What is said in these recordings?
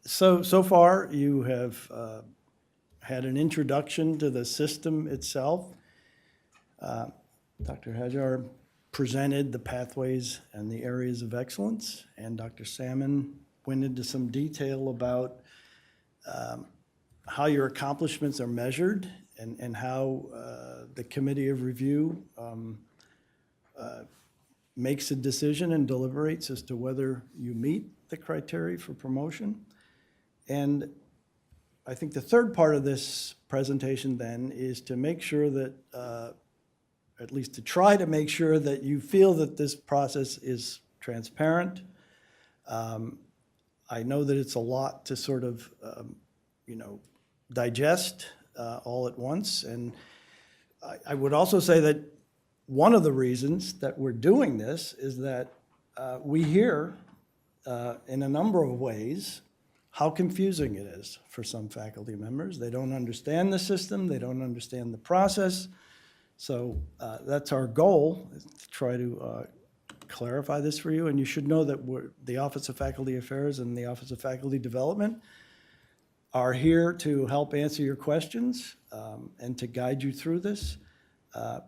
So far, you have had an introduction to the system itself. Dr. Hajar presented the pathways and the areas of excellence, and Dr. Salmon went into some detail about how your accomplishments are measured and how the committee of review makes a decision and deliberates as to whether you meet the criteria for promotion. And I think the third part of this presentation then is to make sure that, at least to try to make sure that you feel that this process is transparent. I know that it's a lot to sort of, digest all at once. And I would also say that one of the reasons that we're doing this is that we hear in a number of ways how confusing it is for some faculty members. They don't understand the system, they don't understand the process. So that's our goal, is to try to clarify this for you. And you should know that the Office of Faculty Affairs and the Office of Faculty Development are here to help answer your questions and to guide you through this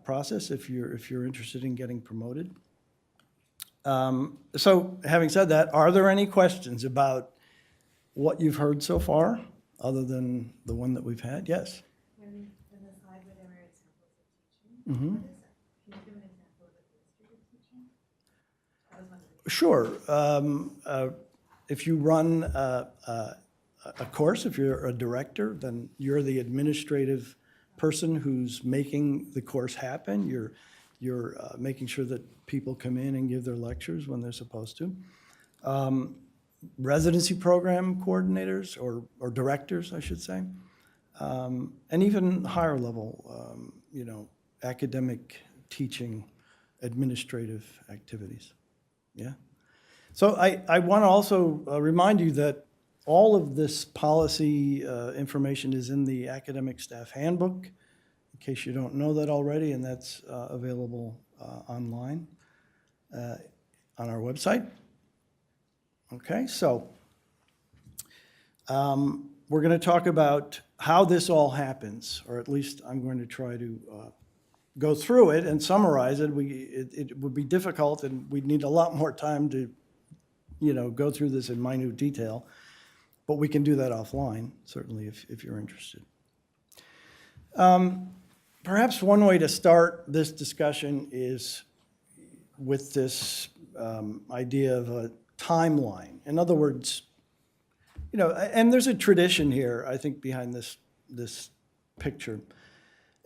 process if you're interested in getting promoted. So having said that, are there any questions about what you've heard so far, other than the one that we've had? Yes? In the slide where there were examples of teaching, what is that? Can you give an example of administrative teaching? That was one of the Sure. If you run a course, if you're a director, then you're the administrative person who's making the course happen. You're making sure that people come in and give their lectures when they're supposed to. Residency program coordinators, or directors, I should say, and even higher level, academic teaching, administrative activities. Yeah. So I want to also remind you that all of this policy information is in the Academic Staff Handbook, in case you don't know that already, and that's available online on our website. Okay, so we're going to talk about how this all happens, or at least I'm going to try to go through it and summarize it. It would be difficult, and we'd need a lot more time to, go through this in minute detail. But we can do that offline, certainly, if you're interested. Perhaps one way to start this discussion is with this idea of a timeline. In other words, and there's a tradition here, I think, behind this picture.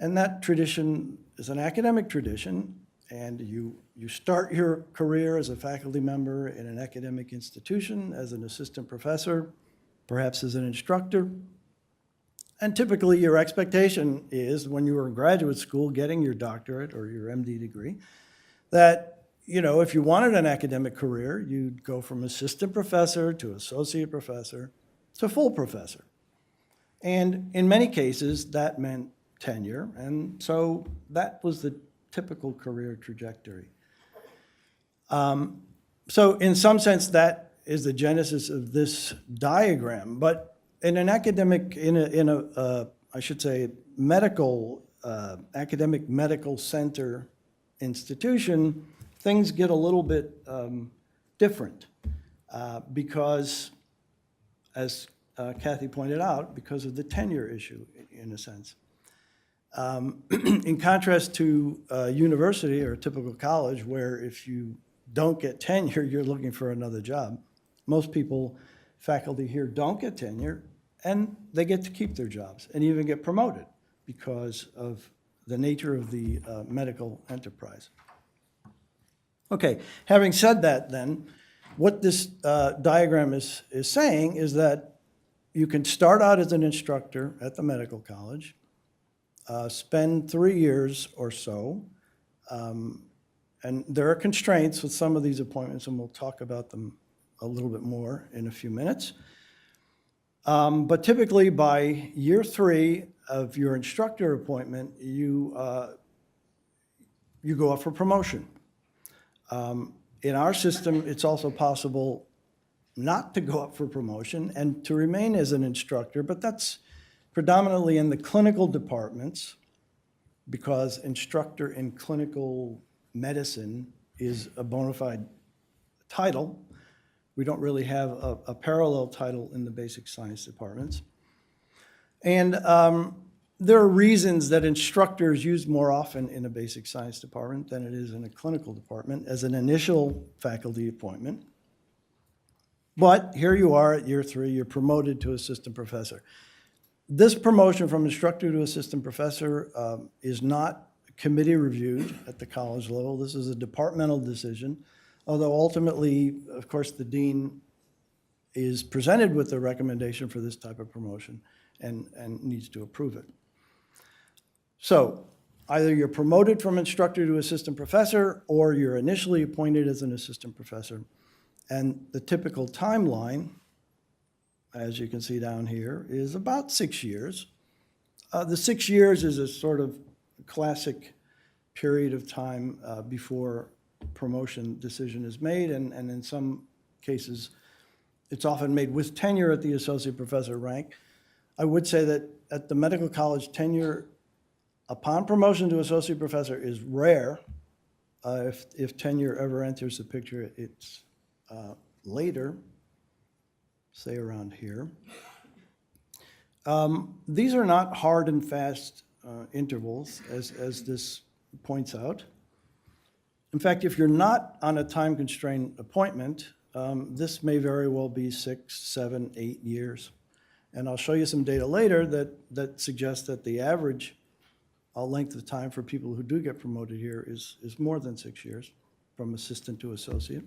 And that tradition is an academic tradition, and you start your career as a faculty member in an academic institution, as an assistant professor, perhaps as an instructor. And typically your expectation is, when you were in graduate school getting your doctorate or your MD degree, that if you wanted an academic career, you'd go from assistant professor to associate professor to full professor. And in many cases, that meant tenure, and so that was the typical career trajectory. So in some sense, that is the genesis of this diagram. But in an academic, I should say, academic medical center institution, things get a little bit different because, as Kathy pointed out, because of the tenure issue, in a sense. In contrast to a university or a typical college, where if you don't get tenure, you're looking for another job. Most people, faculty here, don't get tenure, and they get to keep their jobs and even get promoted because of the nature of the medical enterprise. Okay, having said that then, what this diagram is saying is that you can start out as an instructor at the medical college, spend 3 years or so, and there are constraints with some of these appointments, and we'll talk about them a little bit more in a few minutes. But typically by year 3 of your instructor appointment, you you go up for promotion. In our system, it's also possible not to go up for promotion and to remain as an instructor, but that's predominantly in the clinical departments, because instructor in clinical medicine is a bona fide title. We don't really have a parallel title in the basic science departments. And there are reasons that instructors use more often in a basic science department than it is in a clinical department as an initial faculty appointment. But here you are at year 3, you're promoted to assistant professor. This promotion from instructor to assistant professor is not committee reviewed at the college level. This is a departmental decision, although ultimately, of course, the dean is presented with the recommendation for this type of promotion and needs to approve it. So either you're promoted from instructor to assistant professor, or you're initially appointed as an assistant professor. And the typical timeline, as you can see down here, is about 6 years. The 6 years is a sort of classic period of time before promotion decision is made, and in some cases, it's often made with tenure at the associate professor rank. I would say that at the medical college, tenure upon promotion to associate professor is rare. If tenure ever enters the picture, it's later, say around here. These are not hard and fast intervals, as this points out. In fact, if you're not on a time-constrained appointment, this may very well be 6, 7, 8 years. And I'll show you some data later that suggests that the average length of time for people who do get promoted here is more than 6 years, from assistant to associate.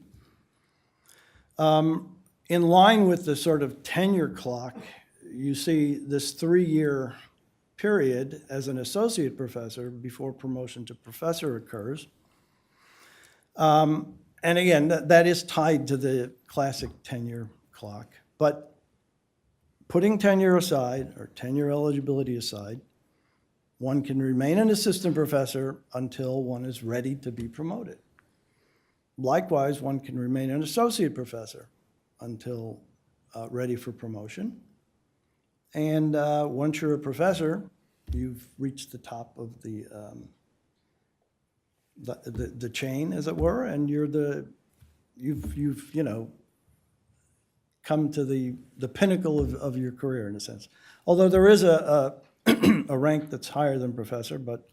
In line with the sort of tenure clock, you see this 3-year period as an associate professor before promotion to professor occurs. And again, that is tied to the classic tenure clock. But putting tenure aside, or tenure eligibility aside, one can remain an assistant professor until one is ready to be promoted. Likewise, one can remain an associate professor until ready for promotion. And once you're a professor, you've reached the top of the chain, as it were, and you've come to the pinnacle of your career, in a sense. Although there is a rank that's higher than professor, but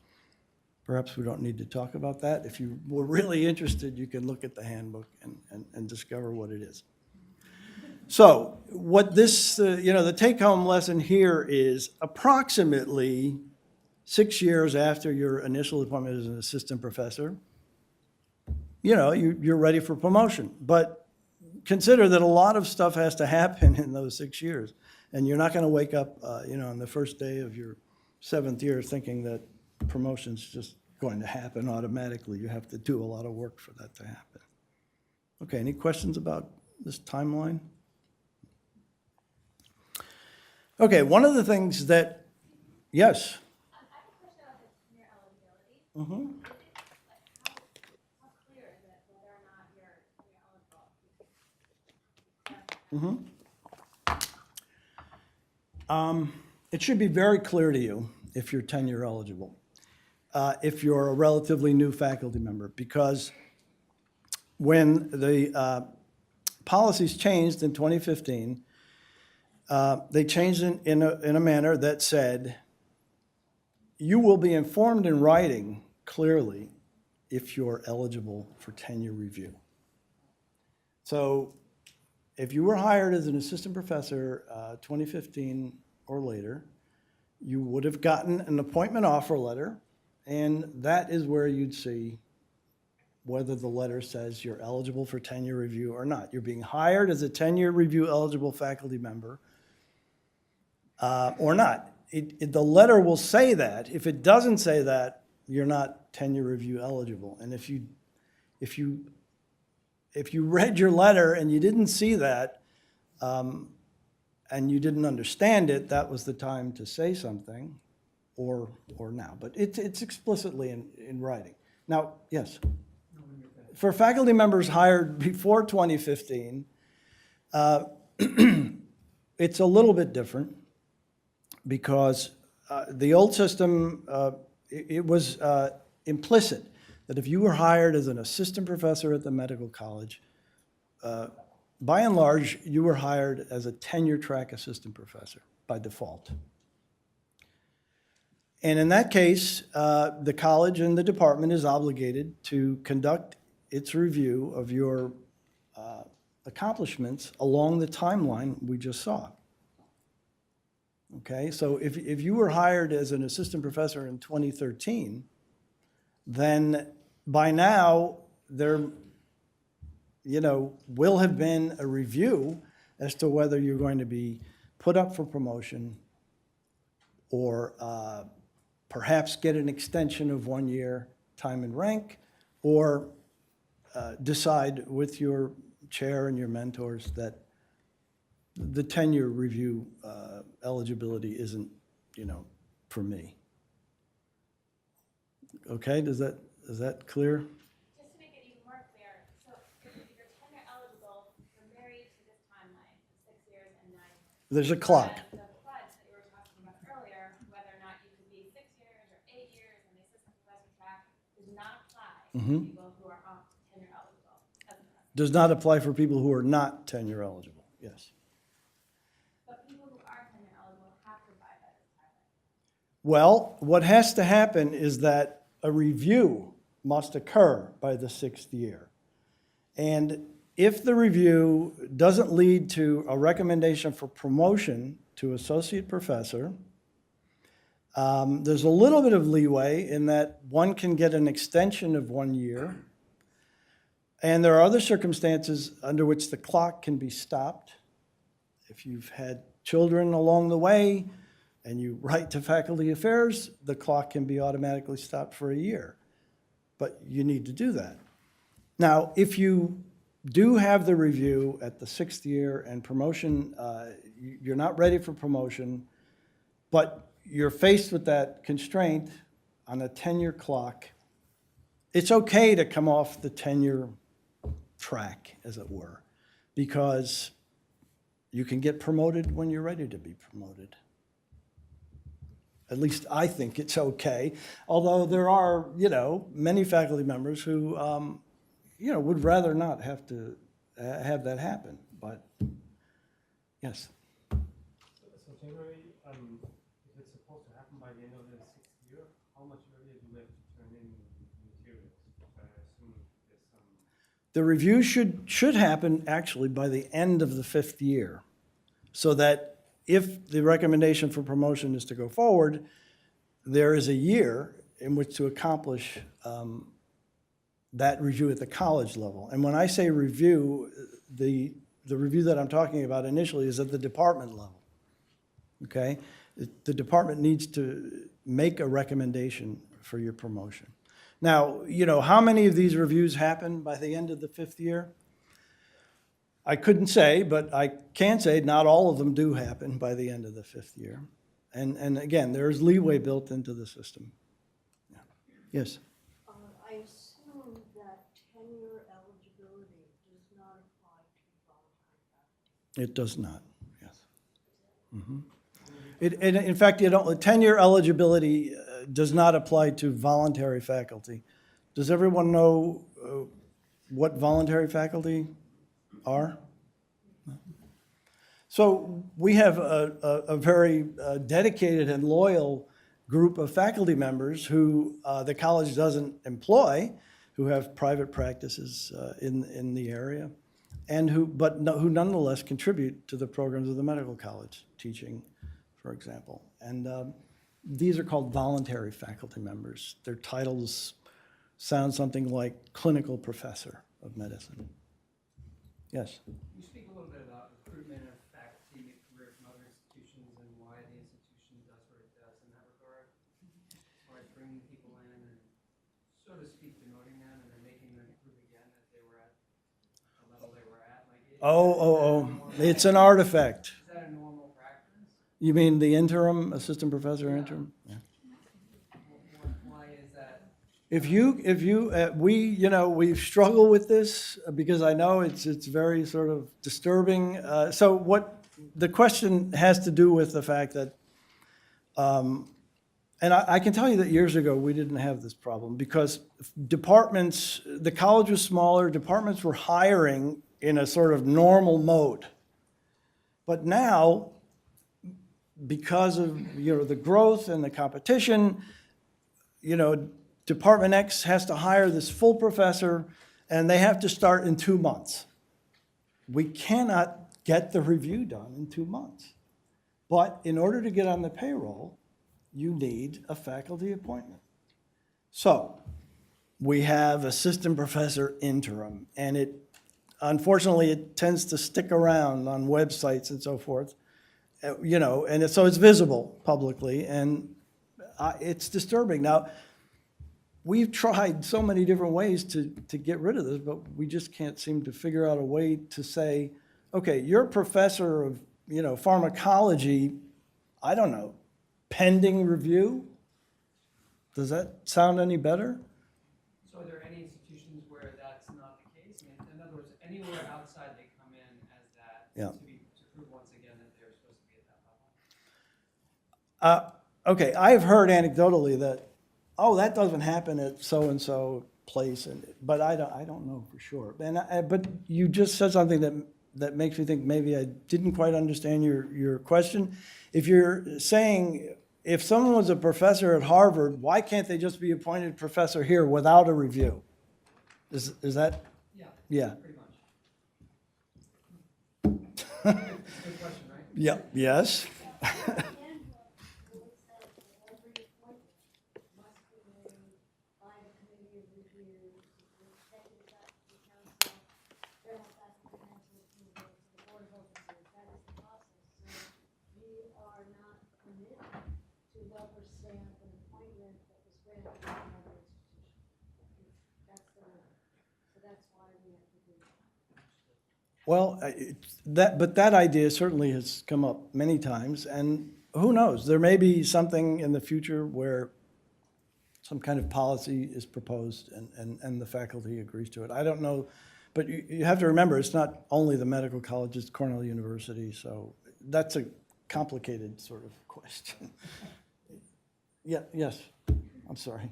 perhaps we don't need to talk about that. If you were really interested, you can look at the handbook and discover what it is. So what this, the take-home lesson here is approximately 6 years after your initial appointment as an assistant professor, you're ready for promotion. But consider that a lot of stuff has to happen in those 6 years. And you're not going to wake up, on the first day of your 7th year thinking that promotion's just going to happen automatically. You have to do a lot of work for that to happen. Okay, any questions about this timeline? Okay, one of the things that, yes? I have a question about the tenure eligibility. Mm-hmm. How clear is it whether or not you're eligible? It should be very clear to you if you're tenure eligible, if you're a relatively new faculty member, because when the policies changed in 2015, they changed in a manner that said, you will be informed in writing clearly if you're eligible for tenure review. So if you were hired as an assistant professor 2015 or later, you would have gotten an appointment offer letter, and that is where you'd see whether the letter says you're eligible for tenure review or not. You're being hired as a tenure review eligible faculty member or not. The letter will say that. If it doesn't say that, you're not tenure review eligible. And if you read your letter and you didn't see that, and you didn't understand it, that was the time to say something, or now. But it's explicitly in writing. Now, yes. For faculty members hired before 2015, it's a little bit different because the old system, it was implicit that if you were hired as an assistant professor at the medical college, by and large, you were hired as a tenure track assistant professor by default. And in that case, the college and the department is obligated to conduct its review of your accomplishments along the timeline we just saw. Okay, so if you were hired as an assistant professor in 2013, then by now there, will have been a review as to whether you're going to be put up for promotion or perhaps get an extension of 1 year time and rank, or decide with your chair and your mentors that the tenure review eligibility isn't, for me. Okay, is that clear? Just to make it even more clear, so if you're tenure eligible, you're married to this timeline of 6 years and 9 years. There's a clock. Whereas the pledge that you were talking about earlier, whether or not you could be 6 years or 8 years in the assistant professor track, does not apply to people who are tenure eligible as a professor. Does not apply for people who are not tenure eligible, yes. But people who are tenure eligible have to abide by this timeline. Well, what has to happen is that a review must occur by the 6th year. And if the review doesn't lead to a recommendation for promotion to associate professor, there's a little bit of leeway in that one can get an extension of 1 year. And there are other circumstances under which the clock can be stopped. If you've had children along the way and you write to faculty affairs, the clock can be automatically stopped for a year. But you need to do that. Now, if you do have the review at the 6th year and promotion, you're not ready for promotion, but you're faced with that constraint on a tenure clock, it's okay to come off the tenure track, as it were, because you can get promoted when you're ready to be promoted. At least I think it's okay, although there are, many faculty members who, would rather not have to have that happen, but yes. So generally, if it's supposed to happen by the end of the 6th year, how much earlier do we have to turn in materials? I assume there's some. The review should happen actually by the end of the 5th year, so that if the recommendation for promotion is to go forward, there is a year in which to accomplish that review at the college level. And when I say review, the review that I'm talking about initially is at the department level, okay? The department needs to make a recommendation for your promotion. Now, how many of these reviews happen by the end of the 5th year? I couldn't say, but I can say not all of them do happen by the end of the 5th year. And again, there's leeway built into the system. Yeah. Yes? I assume that tenure eligibility does not apply to voluntary faculty. It does not, yes. In fact, tenure eligibility does not apply to voluntary faculty. Does everyone know what voluntary faculty are? So we have a very dedicated and loyal group of faculty members who the college doesn't employ, who have private practices in the area, and who nonetheless contribute to the programs of the medical college, teaching, for example. And these are called voluntary faculty members. Their titles sound something like clinical professor of medicine. Yes? Can you speak a little bit about recruitment of faculty mid-career from other institutions and why the institution does what it does in that regard? As far as bringing people in and, so to speak, demoting them and then making them prove again that they were at the level they were at? It's an artifact. Is that a normal practice? You mean the interim, assistant professor interim? Yeah. Why is that If we struggle with this because I know it's very sort of disturbing. So what the question has to do with the fact that, and I can tell you that years ago, we didn't have this problem because departments, the college was smaller, departments were hiring in a sort of normal mode. But now, because of, the growth and the competition, Department X has to hire this full professor, and they have to start in 2 months. We cannot get the review done in 2 months. But in order to get on the payroll, you need a faculty appointment. So we have assistant professor interim, and unfortunately, it tends to stick around on websites and so forth, and so it's visible publicly, and it's disturbing. Now, we've tried so many different ways to get rid of this, but we just can't seem to figure out a way to say, okay, you're a professor of, pharmacology, I don't know, pending review? Does that sound any better? So are there any institutions where that's not the case? I mean, in other words, anywhere outside they come in as that Yeah. to prove once again that they're supposed to be at that level? Okay, I've heard anecdotally that, that doesn't happen at so-and-so place, but I don't know for sure. But you just said something that makes me think maybe I didn't quite understand your question. If you're saying, if someone was a professor at Harvard, why can't they just be appointed professor here without a review? Is that? Yeah. Yeah. Pretty much. It's a good question, right? Yeah, yes. Well, but that idea certainly has come up many times, and who knows? There may be something in the future where some kind of policy is proposed and the faculty agrees to it. I don't know, but you have to remember, it's not only the medical college, it's Cornell University, so that's a complicated sort of question. Yeah, yes, I'm sorry.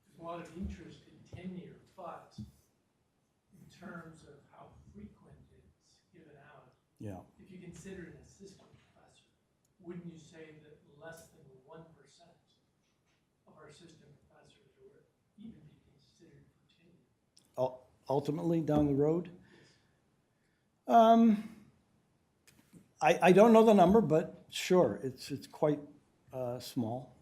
There's a lot of interest in tenure, but in terms of how frequent it's given out, Yeah. if you consider an assistant professor, wouldn't you say that less than 1% of our assistant professors would even be considered for tenure? Ultimately, down the road? I don't know the number, but sure, it's quite small.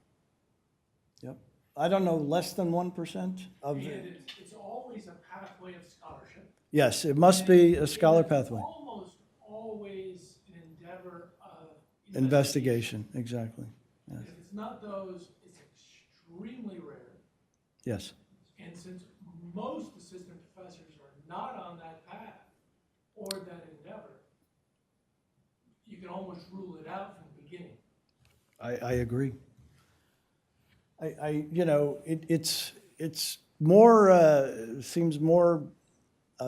Yep. I don't know, less than 1% of the, And it's always a pathway of scholarship. yes, it must be a scholar pathway. It's almost always an endeavor of Investigation, exactly. Yes. If it's not those, it's extremely rare. Yes. And since most assistant professors are not on that path or that endeavor, you can almost rule it out from the beginning. I agree. It's more, seems more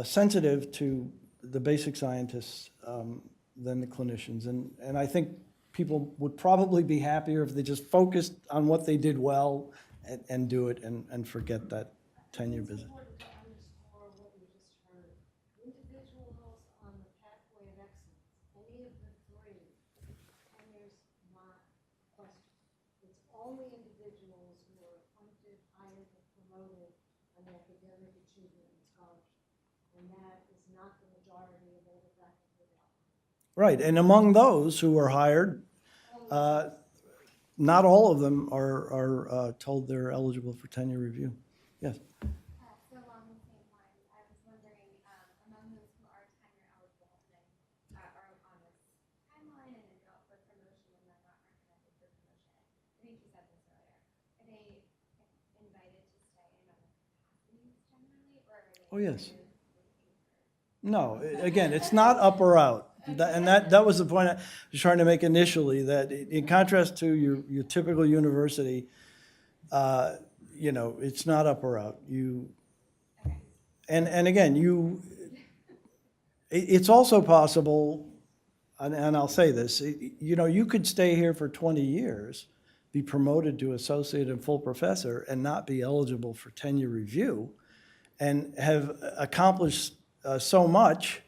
sensitive to the basic scientists than the clinicians. And I think people would probably be happier if they just focused on what they did well and do it and forget that tenure visit. It's important to underscore what we just heard. Individuals on the pathway of excellence, any of the three, tenure's not questioned. It's only individuals who are appointed, hired, or promoted on academic achievement and scholarship. And that is not the majority of all the faculty of outcome. Right, and among those who are hired, not all of them are told they're eligible for tenure review. Yes. So along the same lines, I was wondering, among those who are tenure eligible and are on this timeline and go for promotion and then aren't connected for promotion, I think you said this earlier, are they invited to stay in other capacities generally, or are they? Oh, yes. No, again, it's not up or out. That was the point I was trying to make initially, that in contrast to your typical university, You know, it's not up or out. And again, it's also possible, and I'll say this, you know, you could stay here for 20 years, be promoted to associate and full professor, and not be eligible for tenure review, and have accomplished so much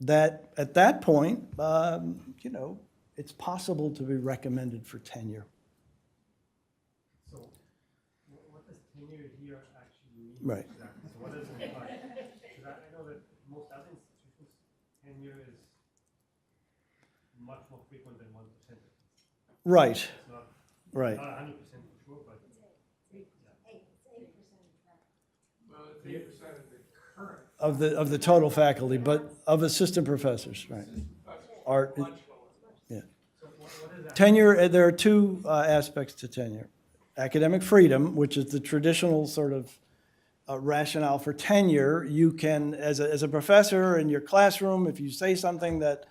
that at that point, you know, it's possible to be recommended for tenure. So what does tenure here actually mean? Right. Exactly. So what does it imply? Because I know that most other institutions, tenure is much more frequent than 1%. Right, It's not, right. not 100% for sure, but It's 8% in fact. Well, it's 8% of the current. Of the total faculty, but of assistant professors, right. Are, Much lower. yeah. so what is that? Tenure, there are two aspects to tenure. Academic freedom, which is the traditional sort of rationale for tenure. You can, as a professor in your classroom, if you say something that,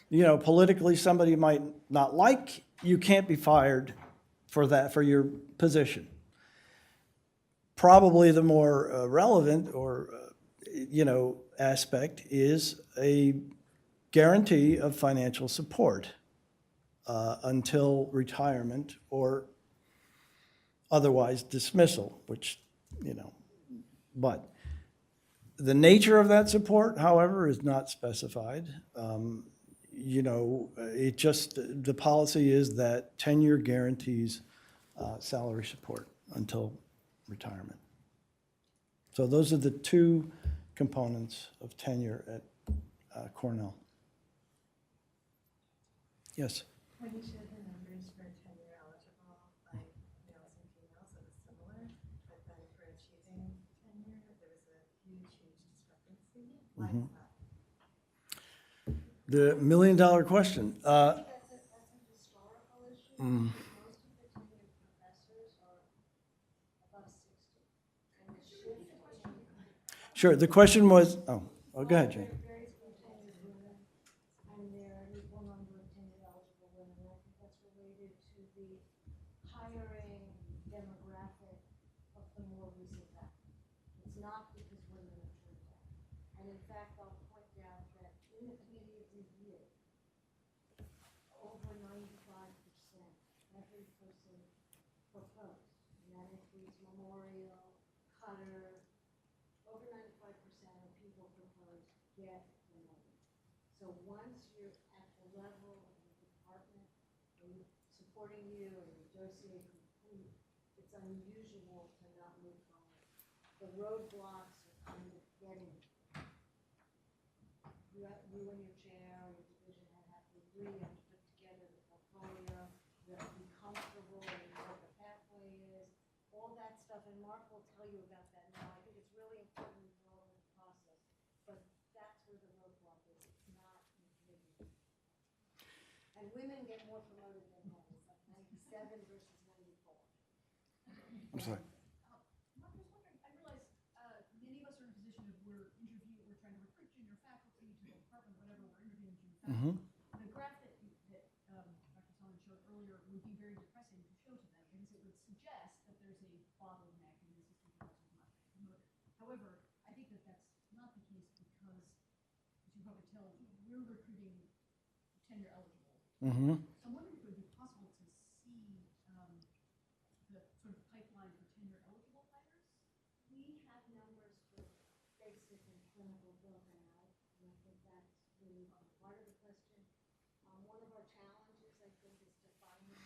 you know, politically somebody might not like, you can't be fired for that, for your position. Probably the more relevant or, you know, aspect is a guarantee of financial support until retirement or otherwise dismissal, which, you know, but the nature of that support, however, is not specified. You know, it just, the policy is that tenure guarantees salary support until retirement. So those are the two components of tenure at Cornell. Yes? When you showed the numbers for tenure eligible, like males and females, it was similar, but then for achieving tenure, there was a huge discrepancy. Why is that? The million-dollar question. That's a historical issue. Mm. Most of the tenured professors are above 60. And the shift in Sure, the question was, oh, go ahead, Jane. very few tenured women, and there are an equal number of tenured eligible women. And I think that's related to the hiring demographic of the more recent faculty. It's not because women are turned down. And in fact, I'll point out that in the committee of review, over 95%, every person proposed. And that includes Memorial, Cutter, over 95% of people proposed get promoted. So once you're at the level of the department, and supporting you and your dossier complete, it's unusual to not move forward. The roadblocks are kind of getting, you and your chair or your division head have to agree, you have to put together the portfolio, you have to be comfortable with what the pathway is, all that stuff, and Mark will tell you about that now. I think it's really important to know the process, but that's where the roadblock is, it's not in committee. And women get more promoted than men, it's like 97 versus 94. I'm sorry. Mark, I was wondering, I realize many of us are in a position of we're trying to recruit junior faculty to the department, whatever, we're interviewing junior faculty. The graph that Dr. Solomon showed earlier would be very depressing to show to them because it would suggest that there's a bottleneck in the assistant professors not getting promoted. However, I think that that's not the case because, as you probably tell, we're recruiting tenure eligible. Mm-hmm. So I'm wondering if it would be possible to see the sort of pipeline for tenure eligible hires. We have numbers for basic and clinical broken out, and I think that's really part of the question. One of our challenges, I think, is defining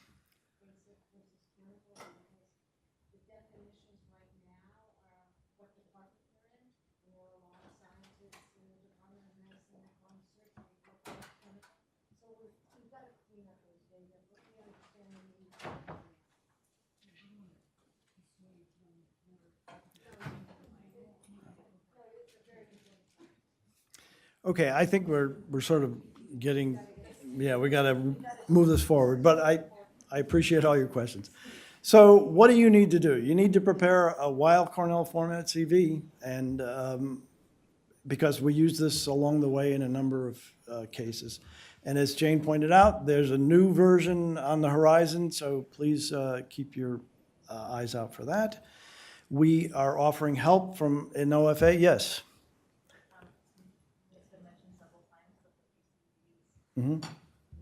basic versus clinical, because the definitions right now are what department you're in. And there are a lot of scientists in the Department of Medicine that want surgery, but not clinical. So we've got to clean up those data, but we understand the need for it. Okay, I think we're sort of getting, yeah, we got to move this forward, but I appreciate all your questions. So what do you need to do? You need to prepare a Weill Cornell format CV, and because we use this along the way in a number of cases. And as Jane pointed out, there's a new version on the horizon, so please keep your eyes out for that. We are offering help from an OFA, yes. It's been mentioned several times that the PCBs Mhm.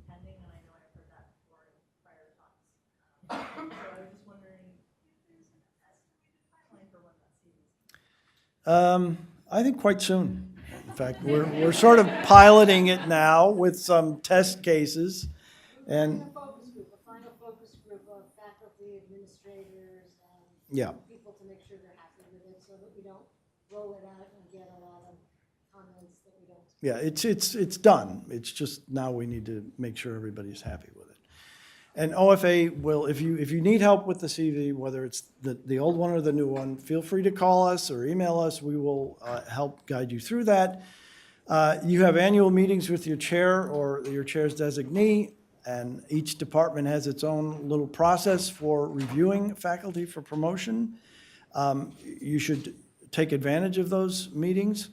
pending, and I know I've heard that before in prior talks. So I was just wondering if there's an estimated timeline for when that season. I think quite soon. In fact, we're sort of piloting it now with some test cases. And, A final focus group of faculty, administrators, and yeah. people to make sure they're happy with it, so that we don't roll it out and get a lot of comments that we don't. Yeah, it's done. It's just now we need to make sure everybody's happy with it. And OFA will, if you need help with the CV, whether it's the old one or the new one, feel free to call us or email us. We will help guide you through that. You have annual meetings with your chair or your chair's designee, and each department has its own little process for reviewing faculty for promotion. You should take advantage of those meetings.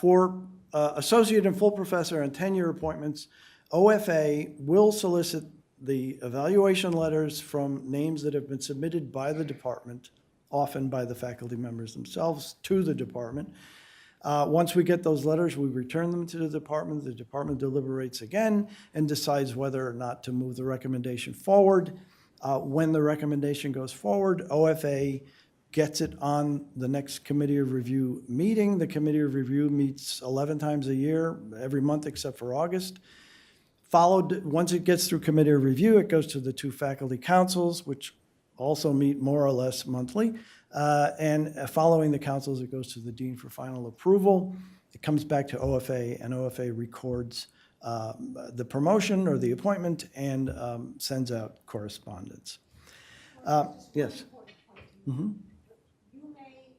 For associate and full professor and tenure appointments, OFA will solicit the evaluation letters from names that have been submitted by the department, often by the faculty members themselves, to the department. Once we get those letters, we return them to the department. The department deliberates again and decides whether or not to move the recommendation forward. When the recommendation goes forward, OFA gets it on the next committee of review meeting. The committee of review meets 11 times a year, every month except for August. Once it gets through committee of review, it goes to the two faculty councils, which also meet more or less monthly. And following the councils, it goes to the dean for final approval. It comes back to OFA, and OFA records the promotion or the appointment and sends out correspondence. Yes. Mhm. You may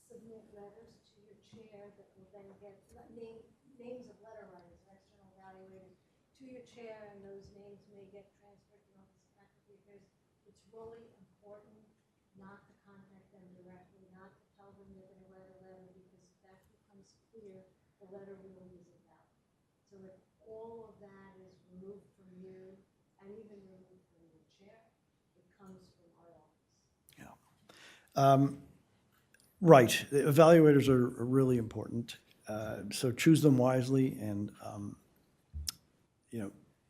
submit letters to your chair that will then get names of letter writers, external evaluators, to your chair, and those names may get transferred to Office of Faculty Affairs. It's really important not to contact them directly, not to tell them you're going to write a letter, because if that becomes clear, the letter really isn't valid. So if all of that is removed from you, and even removed from your chair, it comes from our office. Right, the evaluators are really important, so choose them wisely, and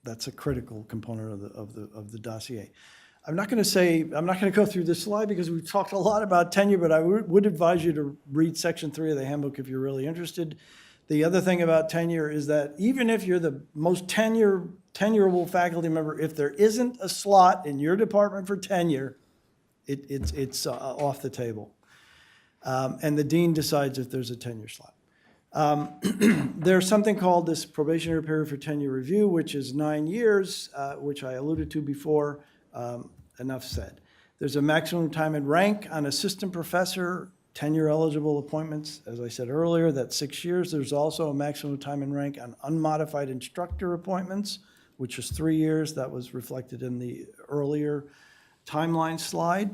that's a critical component of the dossier. I'm not going to go through this slide because we've talked a lot about tenure, but I would advise you to read Section 3 of the handbook if you're really interested. The other thing about tenure is that even if you're the most tenurable faculty member, if there isn't a slot in your department for tenure, it's off the table. And the dean decides if there's a tenure slot. There's something called this probationary period for tenure review, which is 9 years, which I alluded to before. Enough said. There's a maximum time and rank on assistant professor tenure eligible appointments. As I said earlier, that's 6 years. There's also a maximum time and rank on unmodified instructor appointments, which is 3 years. That was reflected in the earlier timeline slide.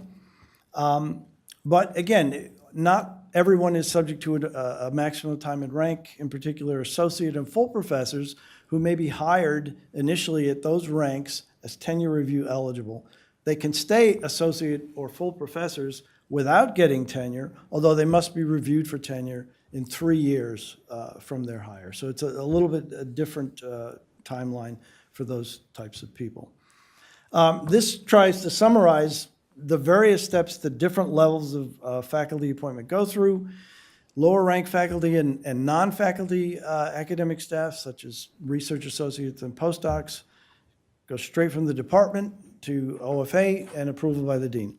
But again, not everyone is subject to a maximum time and rank, in particular associate and full professors who may be hired initially at those ranks as tenure review eligible. They can stay associate or full professors without getting tenure, although they must be reviewed for tenure in 3 years from their hire. So it's a little bit a different timeline for those types of people. This tries to summarize the various steps that different levels of faculty appointment go through. Lower rank faculty and non-faculty academic staff, such as research associates and postdocs, go straight from the department to OFA and approval by the dean.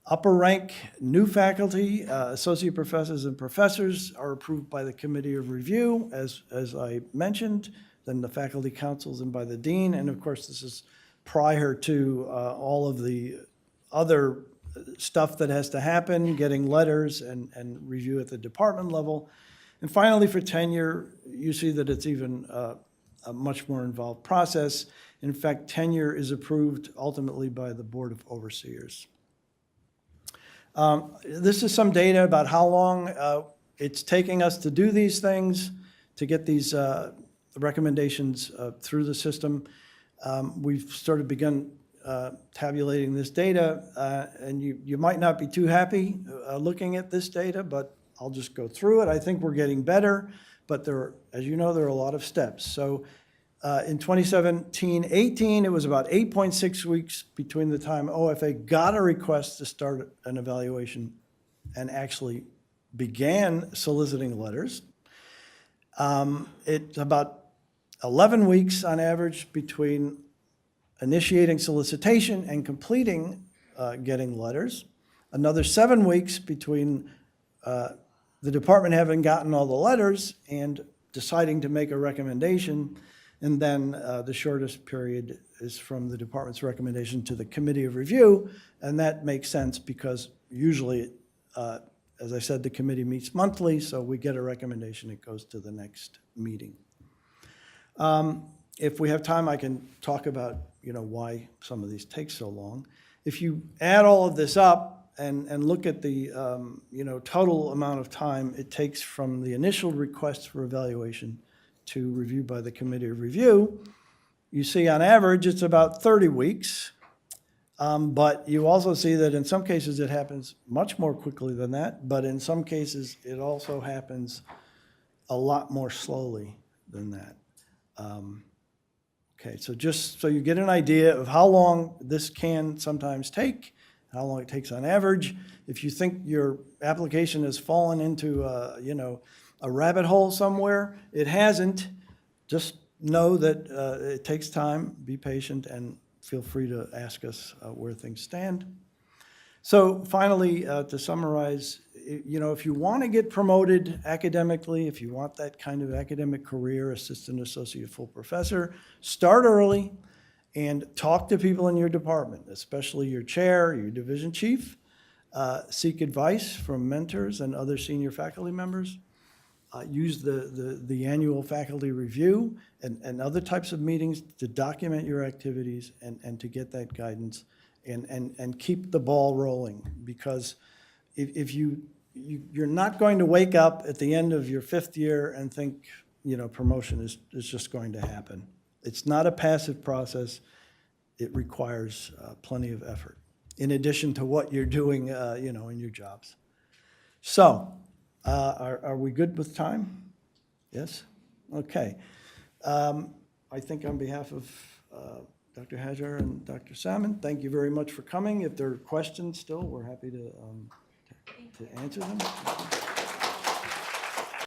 Upper rank new faculty, associate professors and professors are approved by the committee of review, as I mentioned, then the faculty councils and by the dean. And of course, this is prior to all of the other stuff that has to happen, getting letters and review at the department level. And finally, for tenure, you see that it's even a much more involved process. In fact, tenure is approved ultimately by the Board of Overseers. This is some data about how long it's taking us to do these things, to get these recommendations through the system. We've begun tabulating this data, and you might not be too happy looking at this data, but I'll just go through it. I think we're getting better, but as you know, there are a lot of steps. So in 2017-18, it was about 8.6 weeks between the time OFA got a request to start an evaluation and actually began soliciting letters. It's about 11 weeks on average between initiating solicitation and completing getting letters. Another 7 weeks between the department having gotten all the letters and deciding to make a recommendation. And then the shortest period is from the department's recommendation to the committee of review. And that makes sense because usually, as I said, the committee meets monthly, so we get a recommendation, it goes to the next meeting. If we have time, I can talk about, why some of these take so long. If you add all of this up and look at the, total amount of time it takes from the initial request for evaluation to review by the committee of review, you see on average it's about 30 weeks. But you also see that in some cases it happens much more quickly than that, but in some cases it also happens a lot more slowly than that. Okay, so just so you get an idea of how long this can sometimes take, how long it takes on average. If you think your application has fallen into a rabbit hole somewhere, it hasn't. Just know that it takes time, be patient, and feel free to ask us where things stand. So finally, to summarize, if you want to get promoted academically, if you want that kind of academic career, assistant, associate, full professor, start early and talk to people in your department, especially your chair, your division chief. Seek advice from mentors and other senior faculty members. Use the annual faculty review and other types of meetings to document your activities and to get that guidance and keep the ball rolling. Because if you're not going to wake up at the end of your 5th year and think, promotion is just going to happen. It's not a passive process. It requires plenty of effort, in addition to what you're doing, in your jobs. So, are we good with time? Yes? Okay. I think on behalf of Dr. Hajar and Dr. Salmon, thank you very much for coming. If there are questions still, we're happy to answer them.